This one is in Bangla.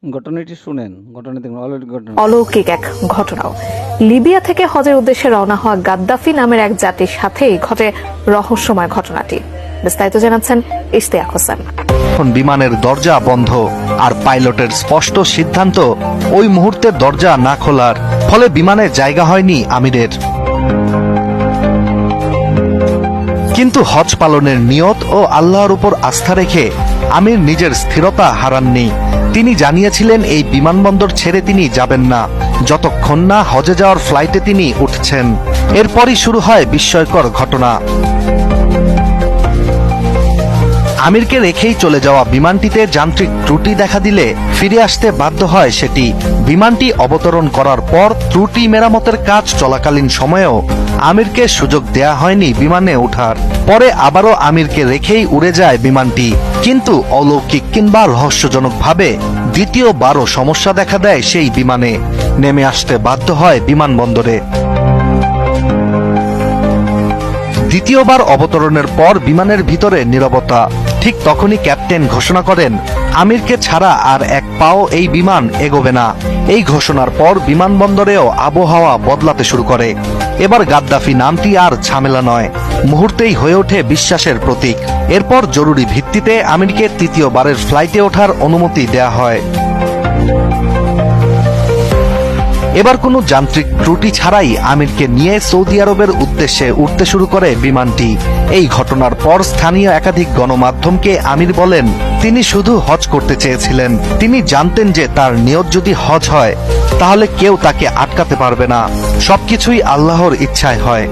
ঘটনাটি শুনেন, ঘটনাতে অলরেডি ঘটনা অলৌকিক এক ঘটনাও। লিবিয়া থেকে হজের উদ্দেশ্যে রওনা হওয়া গাদ্দাফি নামের এক জাতির সাথেই ঘটে রহস্যময় ঘটনাটি। বিস্তারিত জানাচ্ছেন ইশতিয়াক হোসেন। এখন বিমানের দরজা বন্ধ আর পাইলটের স্পষ্ট সিদ্ধান্ত ওই মুহূর্তে দরজা না খোলার, ফলে বিমানে জায়গা হয়নি আমিরের। কিন্তু হজ পালনের নিয়ত ও আল্লাহর উপর আস্থা রেখে আমির নিজের স্থিরতা হারাননি। তিনি জানিয়েছিলেন এই বিমানবন্দর ছেড়ে তিনি যাবেন না যতক্ষণ না হজে যাওয়ার ফ্লাইটে তিনি উঠছেন। এরপরই শুরু হয় বিস্ময়কর ঘটনা। আমিরকে রেখেই চলে যাওয়া বিমানটিতে যান্ত্রিক ত্রুটি দেখা দিলে ফিরে আসতে বাধ্য হয় সেটি। বিমানটি অবতরণ করার পর ত্রুটি মেরামতের কাজ চলাকালীন সময়েও আমিরকে সুযোগ দেয়া হয়নি বিমানে ওঠার। পরে আবারও আমিরকে রেখেই উড়ে যায় বিমানটি। কিন্তু অলৌকিক কিংবা রহস্যজনকভাবে দ্বিতীয়বারও সমস্যা দেখা দেয় সেই বিমানে। নেমে আসতে বাধ্য হয় বিমানবন্দরে। দ্বিতীয়বার অবতরণের পর বিমানের ভিতরে নীরবতা। ঠিক তখনই ক্যাপ্টেন ঘোষণা করেন, আমিরকে ছাড়া আর এক পাও এই বিমান এগোবে না। এই ঘোষণার পর বিমানবন্দরেও আবহাওয়া বদলাতে শুরু করে। এবার গাদ্দাফি নামটি আর ঝামেলা নয়, মুহূর্তেই হয়ে ওঠে বিশ্বাসের প্রতীক। এরপর জরুরি ভিত্তিতে আমিরকে তৃতীয়বারের ফ্লাইটে ওঠার অনুমতি দেয়া হয়। এবার কোনো যান্ত্রিক ত্রুটি ছাড়াই আমিরকে নিয়ে সৌদি আরবের উদ্দেশ্যে উঠতে শুরু করে বিমানটি। এই ঘটনার পর স্থানীয় একাধিক গণমাধ্যমকে আমির বলেন, তিনি শুধু হজ করতে চেয়েছিলেন। তিনি জানতেন যে তার নিয়ত যদি হজ হয় তাহলে কেউ তাকে আটকাতে পারবে না। সবকিছুই আল্লাহর ইচ্ছায় হয়।